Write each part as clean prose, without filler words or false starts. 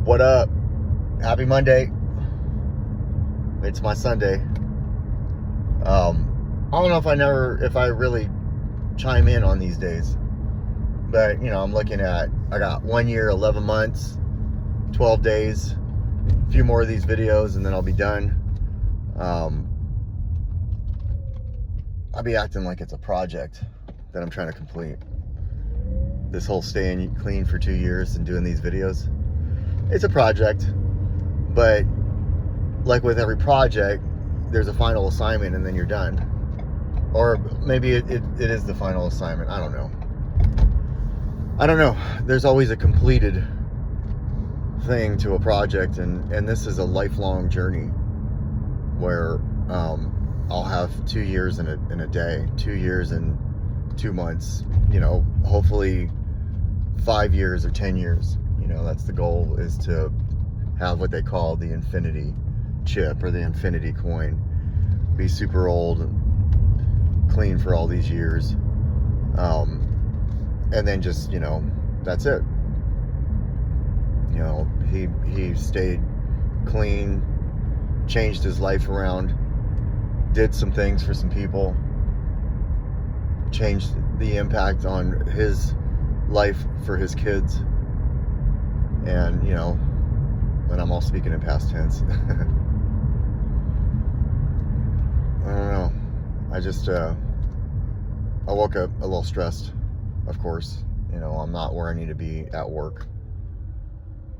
What up? Happy Monday. It's my Sunday. I don't know if I really chime in on these days, but I'm looking at, I got 1 year, 11 months, 12 days, a few more of these videos, and then I'll be done. I'll be acting like it's a project that I'm trying to complete. This whole staying clean for 2 years and doing these videos, it's a project, but like with every project, there's a final assignment and then you're done. Or maybe it is the final assignment. I don't know. There's always a completed thing to a project, and this is a lifelong journey where I'll have 2 years in a day, 2 years and 2 months, hopefully 5 years or 10 years. That's the goal, is to have what they call the infinity chip or the infinity coin, be super old and clean for all these years, and then just that's it. He stayed clean, changed his life around, did some things for some people, changed the impact on his life for his kids, and and I'm all speaking in past tense. I don't know. I just I woke up a little stressed, of course. I'm not where I need to be at work,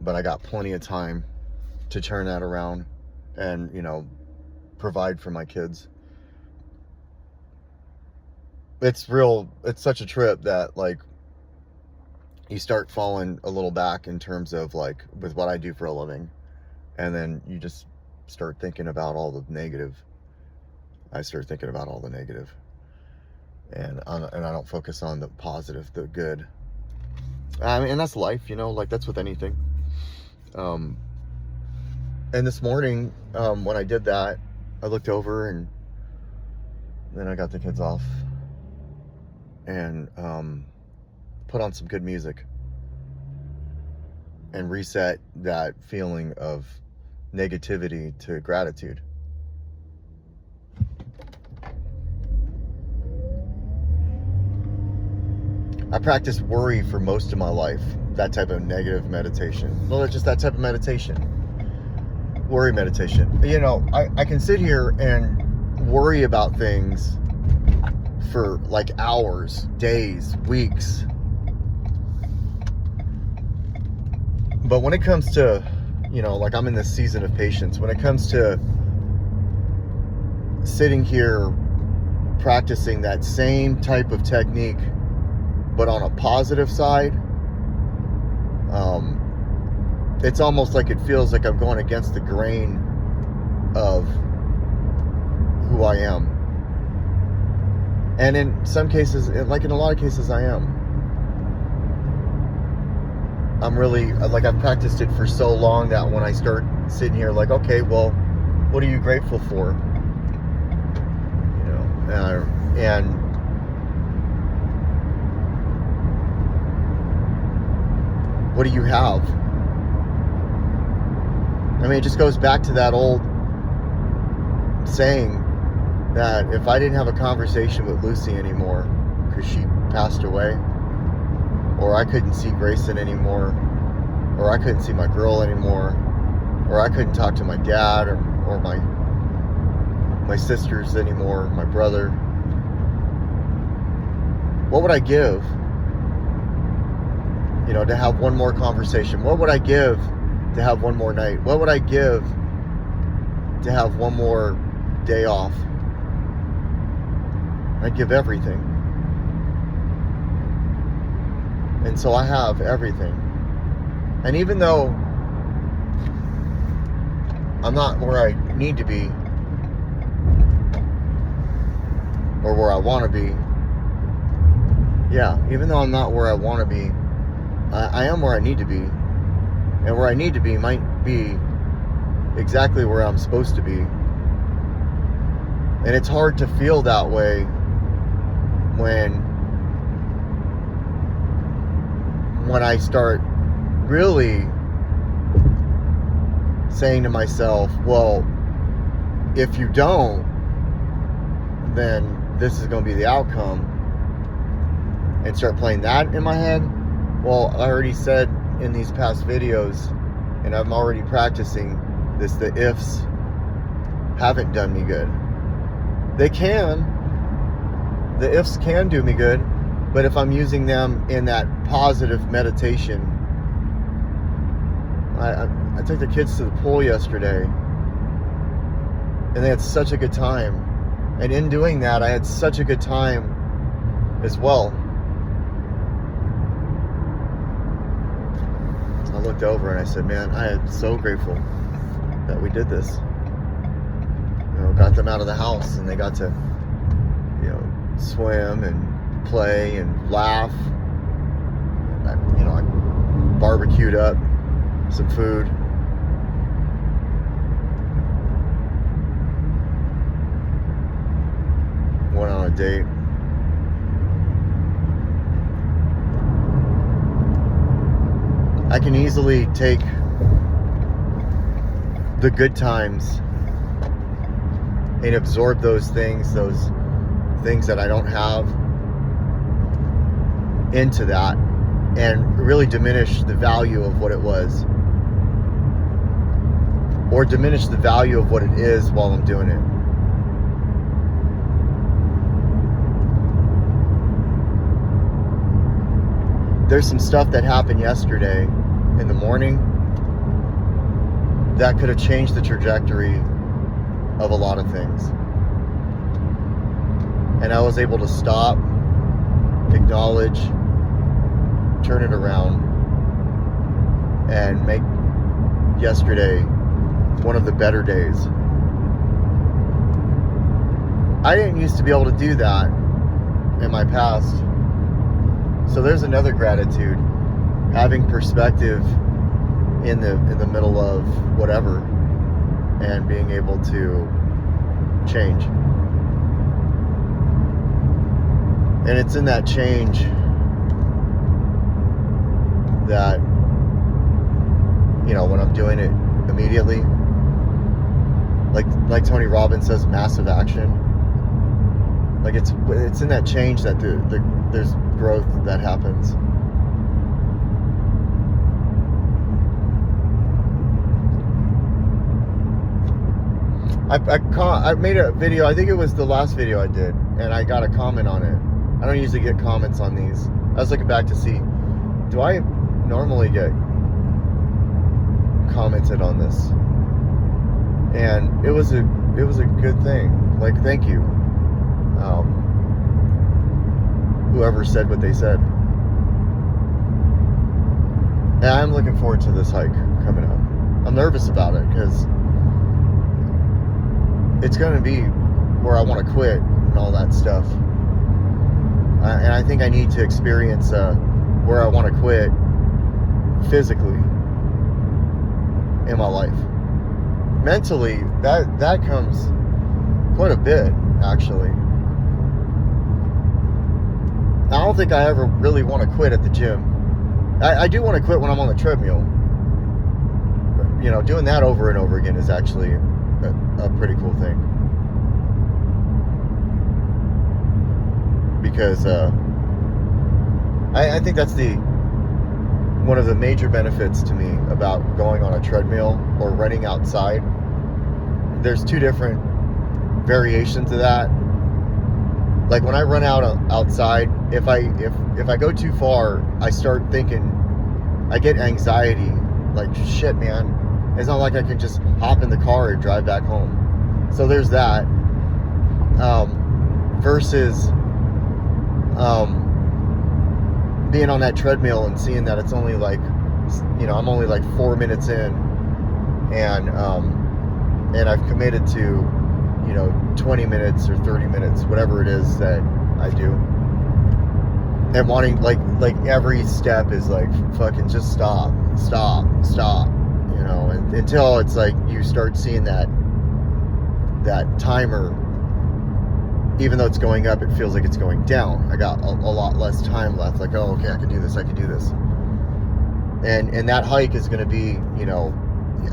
but I got plenty of time to turn that around and provide for my kids. It's such a trip that you start falling a little back in terms of with what I do for a living, and then you just start thinking about all the negative. I start thinking about all the negative, and I don't focus on the positive, the good. I mean, and that's life, that's with anything. And this morning, when I did that, I looked over and then I got the kids off and put on some good music and reset that feeling of negativity to gratitude. I practiced worry for most of my life, that type of negative meditation. Well, it's just that type of meditation, worry meditation. I can sit here and worry about things for hours, days, weeks. But when it comes to, I'm in this season of patience, when it comes to sitting here practicing that same type of technique, but on a positive side, it's almost like it feels like I'm going against the grain of who I am. And in some cases, in a lot of cases, I am. I'm really, I've practiced it for so long that when I start sitting here okay, well, what are you grateful for? And what do you have? I mean, it just goes back to that old saying that if I didn't have a conversation with Lucy anymore because she passed away, or I couldn't see Grayson anymore, or I couldn't see my girl anymore, or I couldn't talk to my dad or my sisters anymore, my brother, what would I give to have one more conversation? What would I give to have one more night? What would I give to have one more day off? I'd give everything. And so I have everything. And even though I'm not where I need to be, or where I want to be, even though I'm not where I want to be, I am where I need to be. And where I need to be might be exactly where I'm supposed to be. And it's hard to feel that way when I start really saying to myself, well, if you don't, then this is going to be the outcome, and start playing that in my head. Well, I already said in these past videos, and I'm already practicing this, the ifs haven't done me good. They can. The ifs can do me good, but if I'm using them in that positive meditation. I took the kids to the pool yesterday, and they had such a good time. And in doing that, I had such a good time as well. I looked over and I said, man, I am so grateful that we did this. You know, got them out of the house, and they got to, you know, swim and play and laugh. And I barbecued up some food. Went on a date. I can easily take the good times and absorb those things that I don't have into that, and really diminish the value of what it was, or diminish the value of what it is while I'm doing it. There's some stuff that happened yesterday in the morning that could have changed the trajectory of a lot of things. And I was able to stop, acknowledge, turn it around, and make yesterday one of the better days. I didn't used to be able to do that in my past. So there's another gratitude, having perspective in the middle of whatever, and being able to change. And it's in that change that, you know, when I'm doing it immediately, like Tony Robbins says, massive action. Like it's in that change that there's growth that happens. I made a video, I think it was the last video I did, and I got a comment on it. I don't usually get comments on these. I was looking back to see, do I normally get commented on this? And it was a good thing. Like, thank you. Whoever said what they said. And I'm looking forward to this hike coming up. I'm nervous about it because it's going to be where I want to quit and all that stuff. And I think I need to experience where I want to quit physically in my life. Mentally, that comes quite a bit, actually. I don't think I ever really want to quit at the gym. I do want to quit when I'm on the treadmill. But, you know, doing that over and over again is actually a pretty cool thing. Because I think that's one of the major benefits to me about going on a treadmill or running outside. There's two different variations of that. Like when I run outside, if I go too far, I start thinking, I get anxiety. Like, shit, man, it's not like I can just hop in the car and drive back home. So there's that. Versus being on that treadmill and seeing that it's only like, you know, I'm only like 4 minutes in, and I've committed to, you know, 20 minutes or 30 minutes, whatever it is that I do. And wanting, like every step is like, fucking just stop, you know, and until it's like you start seeing that timer, even though it's going up, it feels like it's going down. I got a lot less time left. Like, oh, okay, I can do this. And that hike is going to be, you know,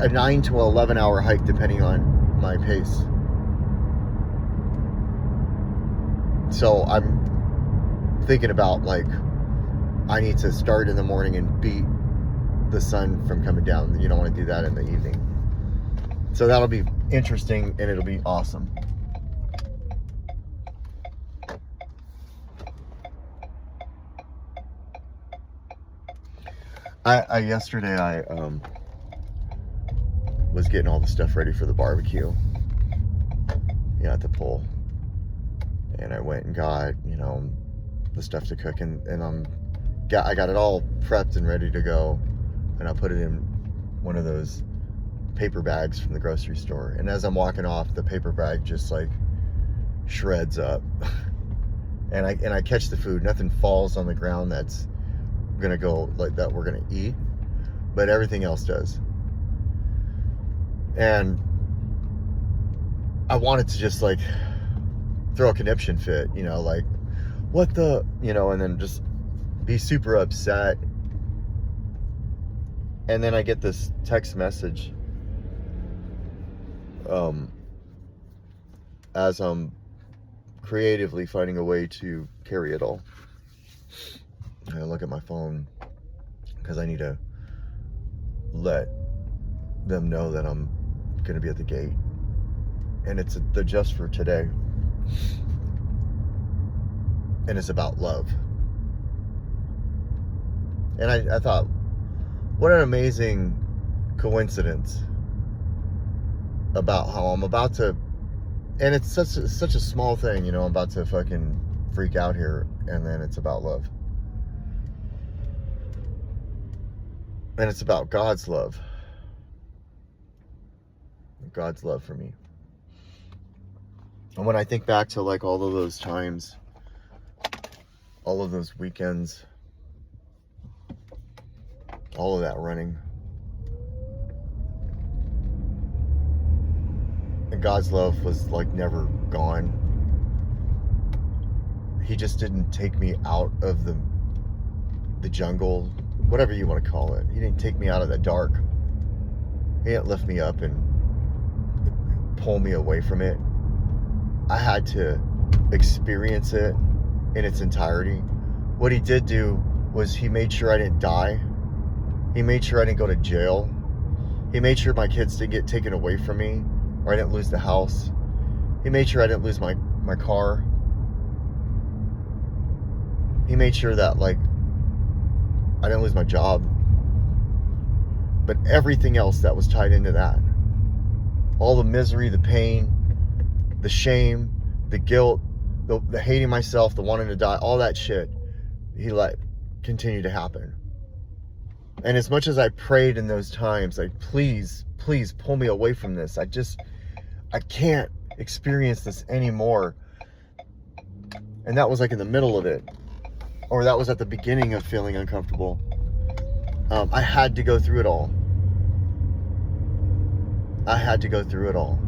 a 9 to 11 hour hike depending on my pace. So I'm thinking about, like, I need to start in the morning and beat the sun from coming down. You don't want to do that in the evening. So that'll be interesting, and it'll be awesome. Yesterday I was getting all the stuff ready for the barbecue, at the pool, and I went and got, the stuff to cook, and I got it all prepped and ready to go, and I put it in one of those paper bags from the grocery store, and as I'm walking off, the paper bag just like shreds up, and I catch the food. Nothing falls on the ground that's gonna go, like, that we're gonna eat, but everything else does. And I wanted to just, like, throw a conniption fit, like, what the, and then just be super upset. And then I get this text message as I'm creatively finding a way to carry it all. I look at my phone because I need to let them know that I'm going to be at the gate. And it's the just for today. And it's about love. And I thought, what an amazing coincidence about how I'm about to, and it's such a small thing, I'm about to fucking freak out here, and then it's about love. And it's about God's love. God's love for me. And when I think back to, like, all of those times, all of those weekends, all of that running, and God's love was, like, never gone. He just didn't take me out of the jungle, whatever you want to call it. He didn't take me out of the dark. He didn't lift me up and pull me away from it. I had to experience it in its entirety. What he did do was he made sure I didn't die. He made sure I didn't go to jail. He made sure my kids didn't get taken away from me, or I didn't lose the house. He made sure I didn't lose my car. He made sure that, like, I didn't lose my job. But everything else that was tied into that, all the misery, the pain, the shame, the guilt, the hating myself, the wanting to die, all that shit, he let continue to happen. And as much as I prayed in those times, like, please pull me away from this. I can't experience this anymore. And that was, like, in the middle of it. Or that was at the beginning of feeling uncomfortable. I had to go through it all. I had to go through it all.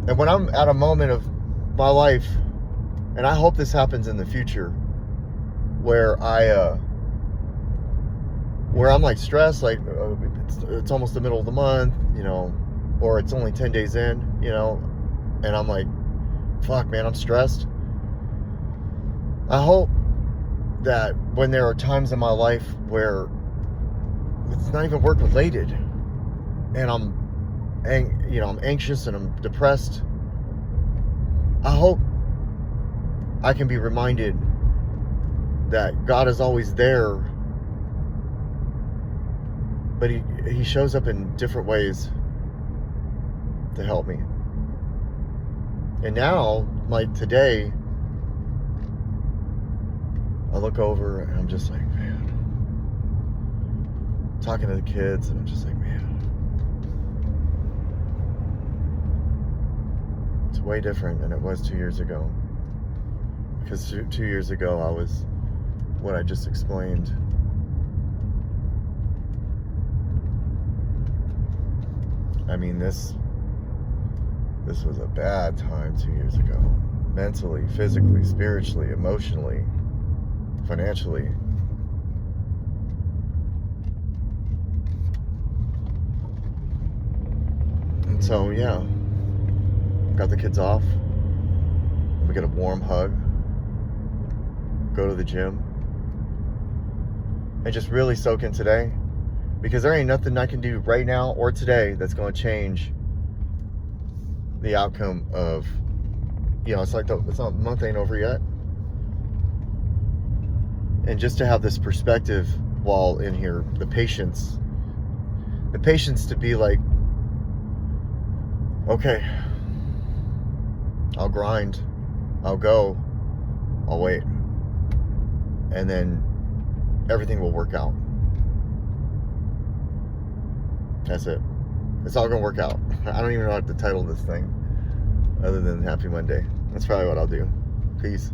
And when I'm at a moment of my life, and I hope this happens in the future, where I'm, like, stressed, like, it's almost the middle of the month, or it's only 10 days in, and I'm like, fuck, man, I'm stressed. I hope that when there are times in my life where it's not even work related, and I'm anxious and I'm depressed, I hope I can be reminded that God is always there, but he shows up in different ways to help me. And now, like today, I look over and I'm just like, man, talking to the kids, and I'm just like, man, it's way different than it was 2 years ago. Because 2 years ago, I was what I just explained. I mean, this was a bad time 2 years ago. Mentally, physically, spiritually, emotionally, financially. So yeah, got the kids off. We get a warm hug. Go to the gym. And just really soak in today. Because there ain't nothing I can do right now or today that's going to change the outcome of, it's like it's not, the month ain't over yet. And just to have this perspective while in here, the patience to be like, okay, I'll grind, I'll go, I'll wait, and then everything will work out. That's it. It's all gonna work out. I don't even know how to title this thing other than Happy Monday. That's probably what I'll do. Peace.